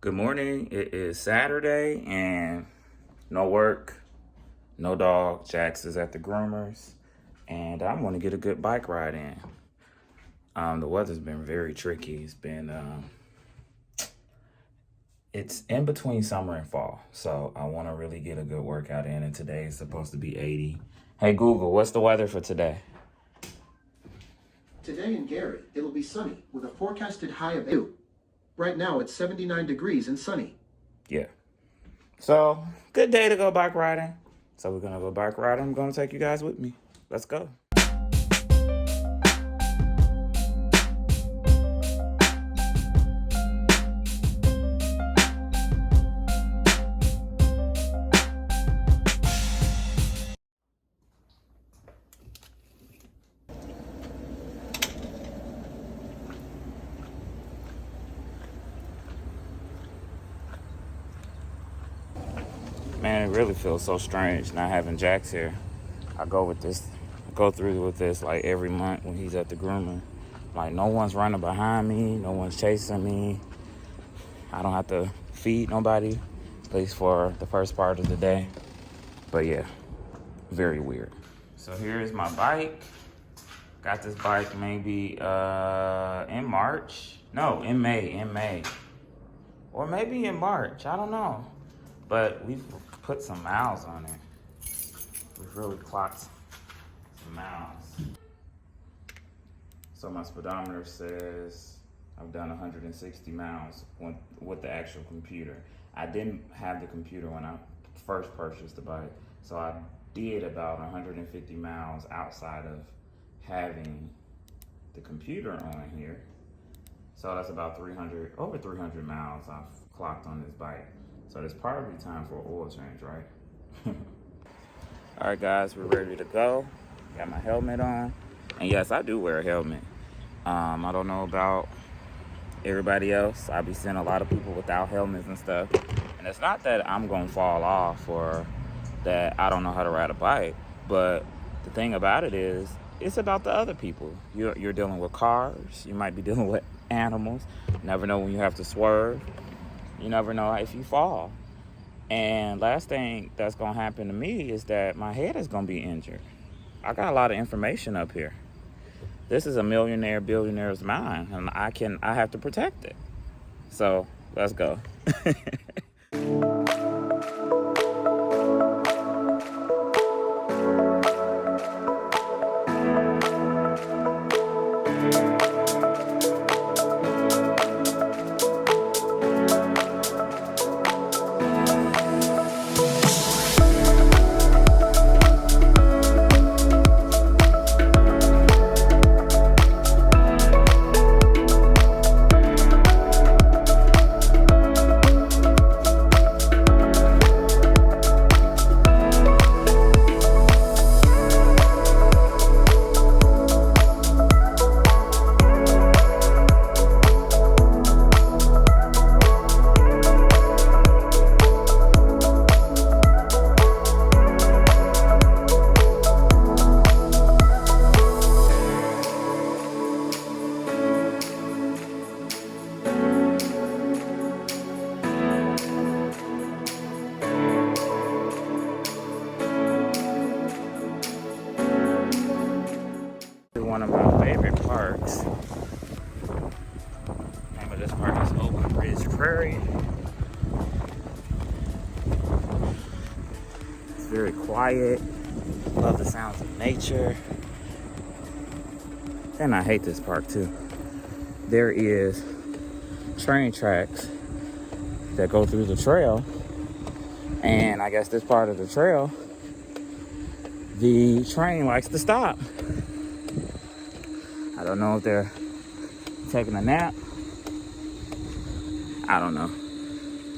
Good morning. It is Saturday and no work, no dog. Jax is at the groomers and I'm going to get a good bike ride in. The weather's been very tricky. It's in between summer and fall. So I want to really get a good workout in, and today is supposed to be 80. Hey Google, what's the weather for today? Today in Gary, it'll be sunny with a forecasted high of 2. Right now, it's 79 degrees and sunny. Yeah. So, good day to go bike riding. So we're going to go bike riding. I'm going to take you guys with me. Let's go. Man, it really feels so strange not having Jax here. I go through with this like every month when he's at the groomer. Like, no one's running behind me, no one's chasing me. I don't have to feed nobody, at least for the first part of the day. But yeah, very weird. So here's my bike. Got this bike maybe in March. No, in May. Or maybe in March, I don't know. But we've put some miles on it. We've really clocked some miles. So my speedometer says I've done 160 miles with the actual computer. I didn't have the computer when I first purchased the bike. So I did about 150 miles outside of having the computer on here. So that's about over 300 miles I've clocked on this bike. So it's probably time for an oil change, right? All right, guys, we're ready to go. Got my helmet on. And yes, I do wear a helmet. I don't know about everybody else. I be seeing a lot of people without helmets and stuff. And it's not that I'm gonna fall off or that I don't know how to ride a bike. But the thing about it is, it's about the other people. You're dealing with cars. You might be dealing with animals. You never know when you have to swerve. You never know if you fall. And last thing that's gonna happen to me is that my head is gonna be injured. I got a lot of information up here. This is a billionaire's mind, and I have to protect it. So let's go. One of my favorite parks. Name of this park is Oak Ridge Prairie. It's very quiet. Love the sounds of nature. And I hate this park too. There is train tracks that go through the trail, and I guess this part of the trail, the train likes to stop. I don't know if they're taking a nap. I don't know.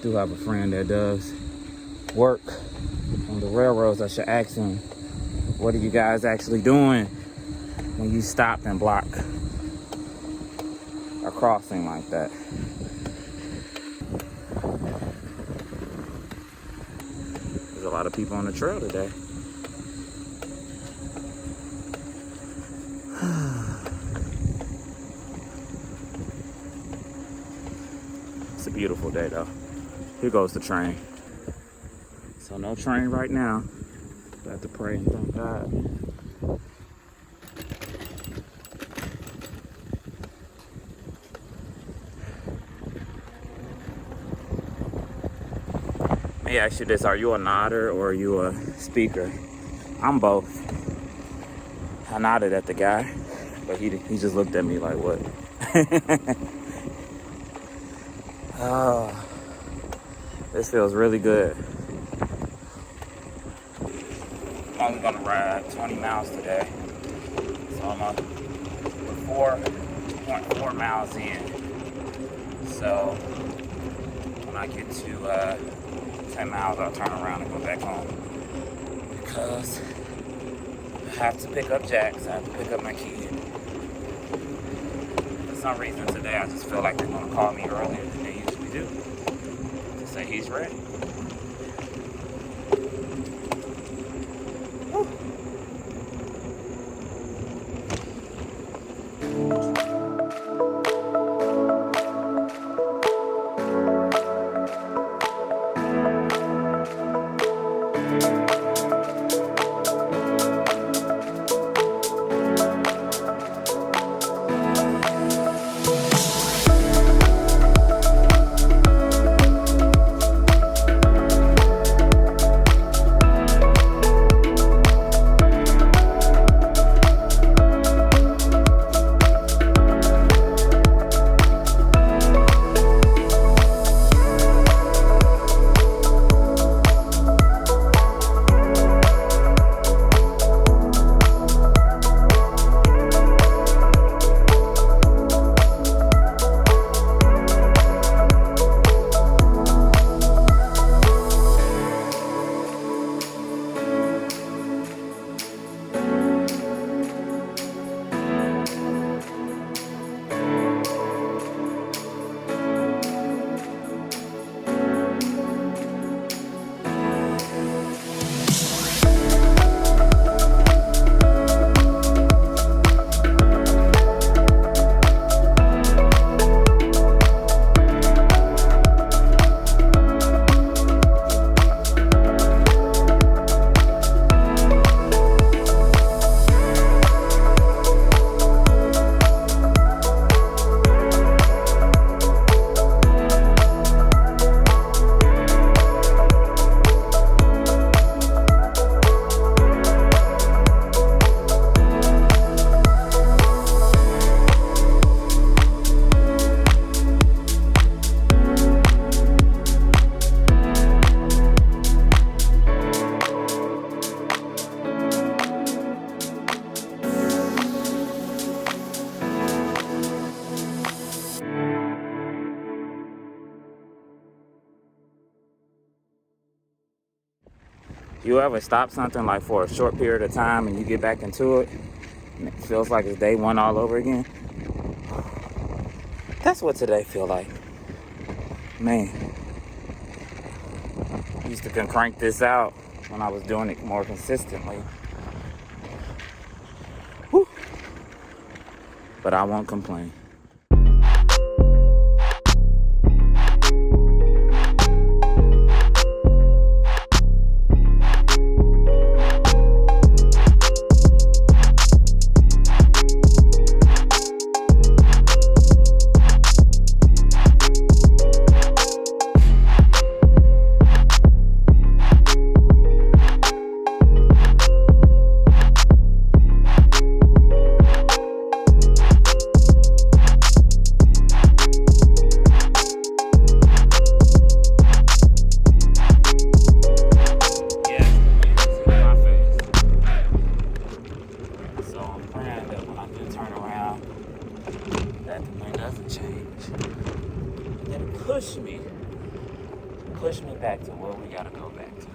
Do have a friend that does work on the railroads. I should ask him, what are you guys actually doing when you stop and block a crossing like that? There's a lot of people on the trail today. It's a beautiful day though. Here goes the train. So no train right now. I have to pray and thank God. Let me ask you this, are you a nodder or are you a speaker? I'm both. I nodded at the guy, but he just looked at me like, what? Oh, this feels really good. I'm only gonna ride 20 miles today. So I'm 4.4 miles in. So when I get to 10 miles, I'll turn around and go back home. Because I have to pick up Jax, I have to pick up my kid. For some reason today, I just feel like they're gonna call me earlier than they usually do to say he's ready. You ever stop something like for a short period of time and you get back into it and it feels like it's day one all over again? That's what today feel like. Man, I used to crank this out when I was doing it more consistently. Whew. But I won't complain. Push me back to where we gotta go back to.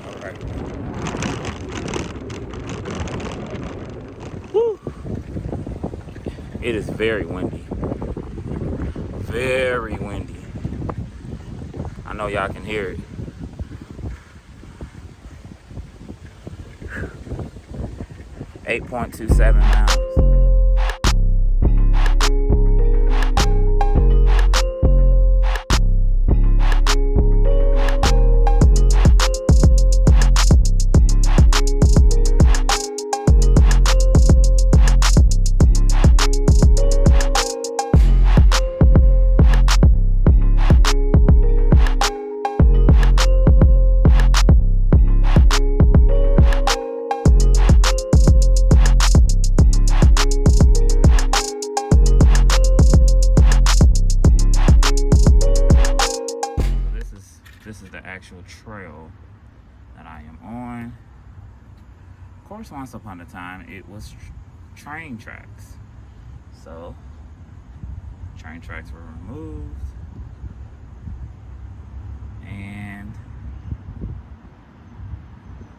All right. Woo. It is very windy. Very windy. I know y'all can hear it. .27 miles. This is the actual trail that I am on. Of course, once upon a time, it was train tracks. So, train tracks were removed. And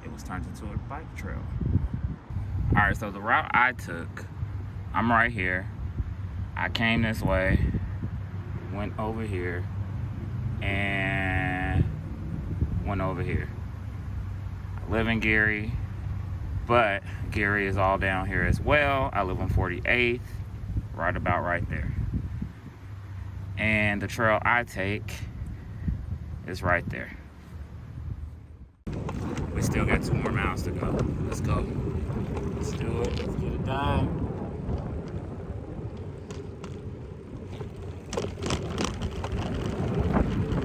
it was turned into a bike trail. All right, so the route I took, I'm right here. I came this way, went over here, and went over here. I live in Gary, but Gary is all down here as well. I live on 48th, right about right there. And the trail I take is right there. We still got 2 more miles to go. Let's go. Let's do it. Let's get it done.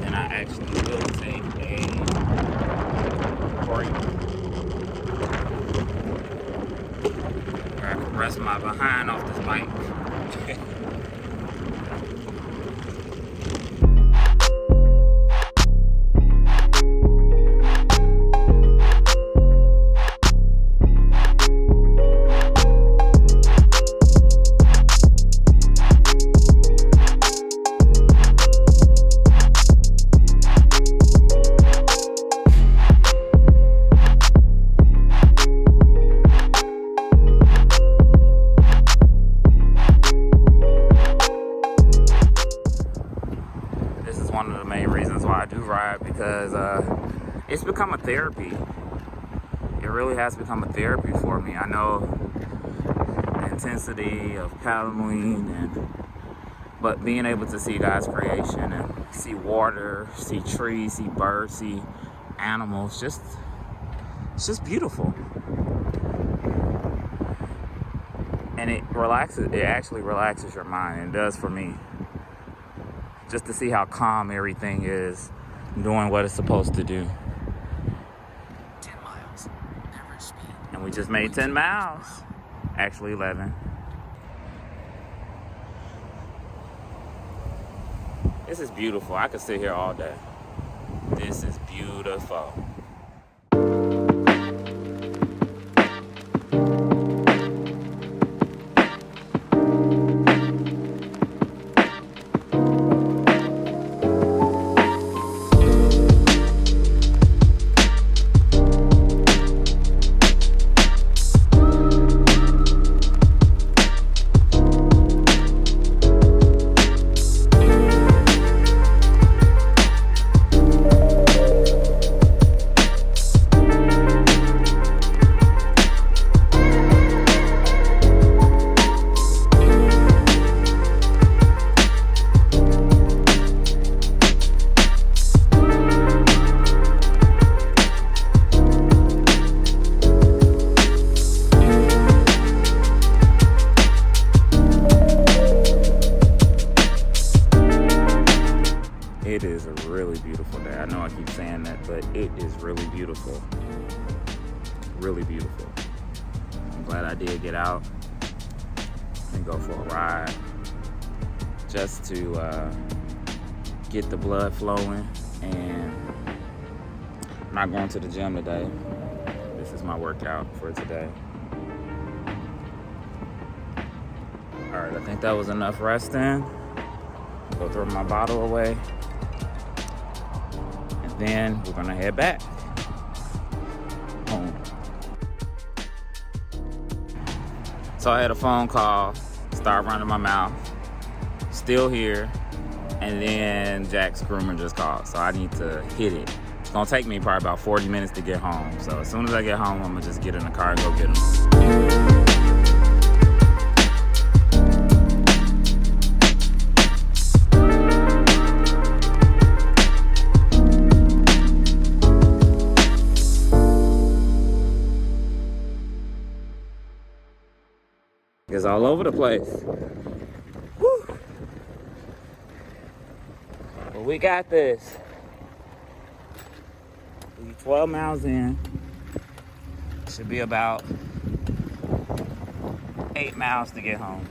And I actually will take a break where I can rest my behind off this bike. One of the main reasons why I do ride, because it's become a therapy. It really has become a therapy for me. I know the intensity of paddling, but being able to see God's creation and see water, see trees, see birds, see animals, it's just beautiful. And it actually relaxes your mind. It does for me. Just to see how calm everything is doing what it's supposed to do. 10 miles, average speed. And we just made 10 miles. Actually 11. This is beautiful. I could sit here all day. This is beautiful. It is a really beautiful day. I know I keep saying that, but it is really beautiful. Really beautiful. I'm glad I did get out and go for a ride just to get the blood flowing. And I'm not going to the gym today. This is my workout for today. All right, I think that was enough resting. Go throw my bottle away. And then we're gonna head back home. So I had a phone call. It's start running my mouth. Still here. And then Jack's groomer just called, so I need to hit it. It's gonna take me probably about 40 minutes to get home. So as soon as I get home, I'm gonna just get in the car and go get him. It's all over the place. Woo. But we got this. We 12 miles in. Should be about 8 miles to get home.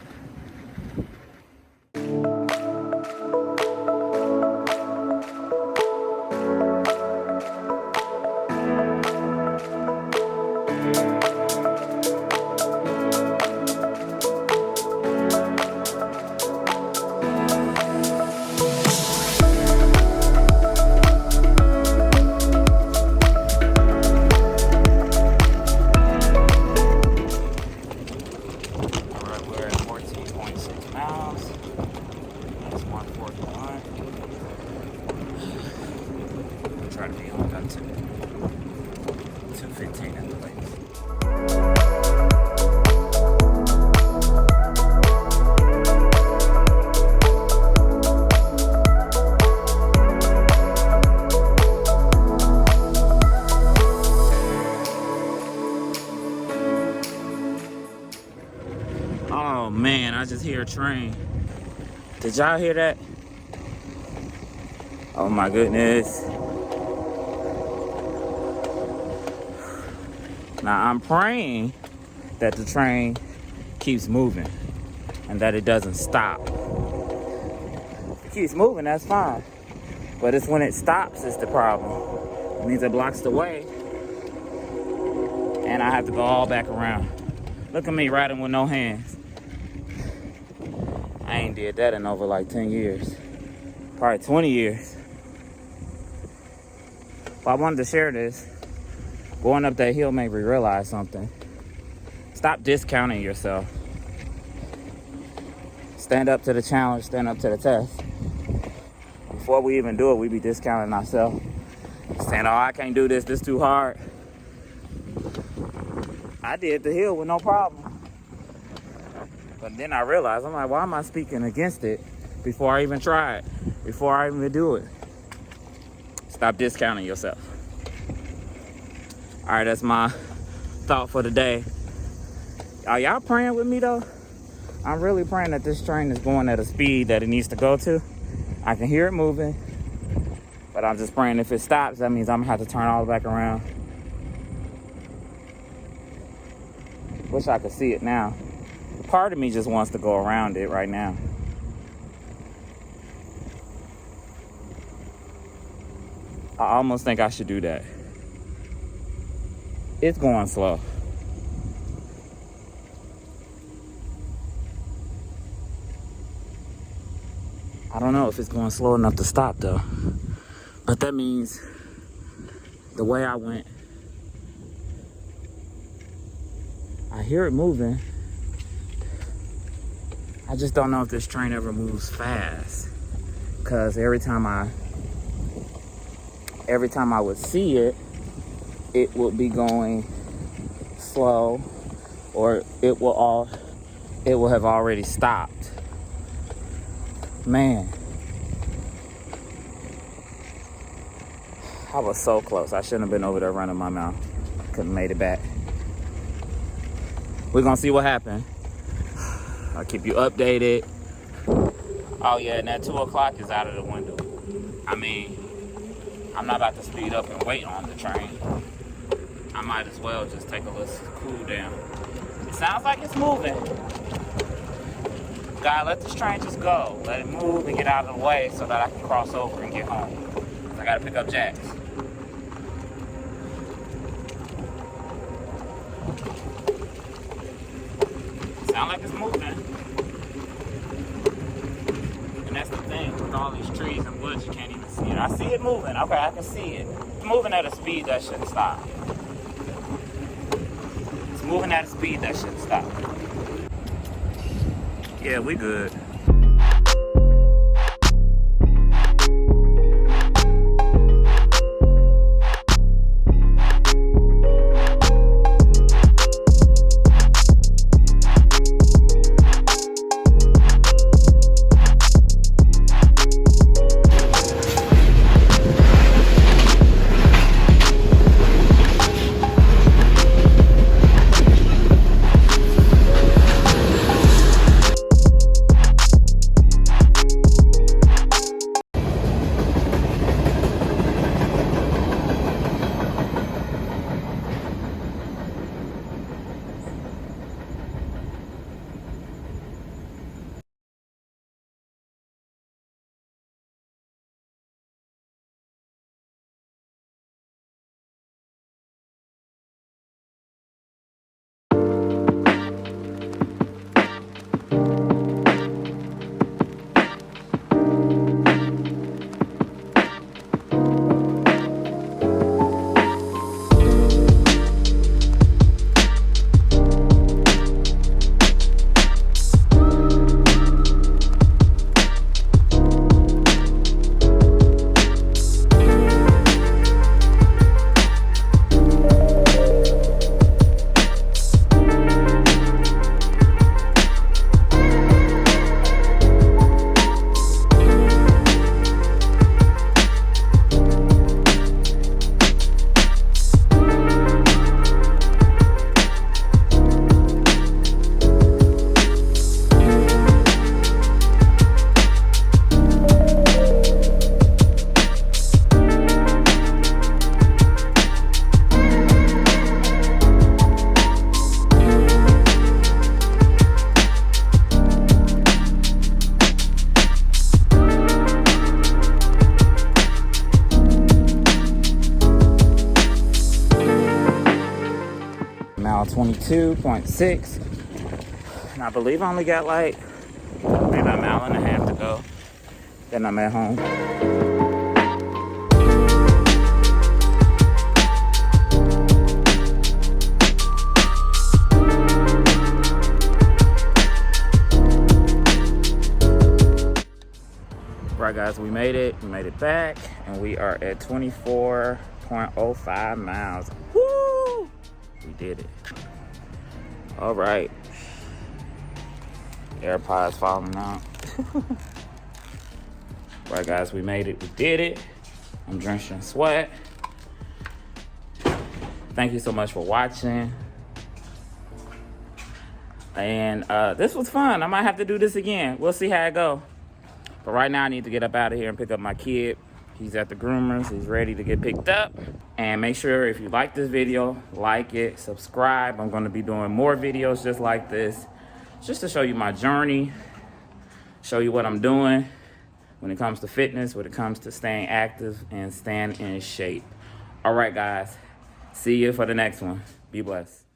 Try to be on that 2:15 at the latest. Oh man, I just hear a train. Did y'all hear that? Oh my goodness. Now I'm praying that the train keeps moving and that it doesn't stop. If it keeps moving, that's fine. But it's when it stops is the problem. It means it blocks the way and I have to go all back around. Look at me riding with no hands. I ain't did that in over like 10 years. Probably 20 years. But I wanted to share this. Going up that hill made me realize something. Stop discounting yourself. Stand up to the challenge, stand up to the test. Before we even do it, we be discounting ourselves. Saying, oh, I can't do this, this too hard. I did the hill with no problem. But then I realized, I'm like, why am I speaking against it before I even try it? Before I even do it? Stop discounting yourself. All right, that's my thought for the day. Are y'all praying with me though? I'm really praying that this train is going at a speed that it needs to go to. I can hear it moving, but I'm just praying if it stops, that means I'm gonna have to turn all the way back around. Wish I could see it now. Part of me just wants to go around it right now. I almost think I should do that. It's going slow. I don't know if it's going slow enough to stop though. But that means the way I went, I hear it moving. I just don't know if this train ever moves fast. Cause every time I would see it, it would be going slow, or it will have already stopped. Man, I was so close. I shouldn't have been over there running my mouth. Couldn't have made it back. We're gonna see what happened. I'll keep you updated. Oh yeah, and that 2 o'clock is out of the window. I mean, I'm not about to speed up and wait on the train. I might as well just take a little cool down. It sounds like it's moving. God, let this train just go. Let it move and get out of the way so that I can cross over and get home. I gotta pick up Jax. Sound like it's moving. And that's the thing, with all these trees and woods, you can't even see it. I see it moving. Okay, I can see it. It's moving at a speed that shouldn't stop. It's moving at a speed that shouldn't stop. Yeah, we good. Mile 22.6. And I believe I only got like maybe a mile and a half to go. Then I'm at home. Right, guys, we made it. We made it back, and we are at 24.05 miles. Woo! We did it. All right. AirPods falling out. Right, guys, we made it. We did it. I'm drenching in sweat. Thank you so much for watching. And this was fun. I might have to do this again. We'll see how it goes. But right now, I need to get up out of here and pick up my kid. He's at the groomers. He's ready to get picked up. And make sure if you like this video, like it, subscribe. I'm going to be doing more videos just like this, just to show you my journey, show you what I'm doing when it comes to fitness, when it comes to staying active and staying in shape. All right, guys. See you for the next one. Be blessed.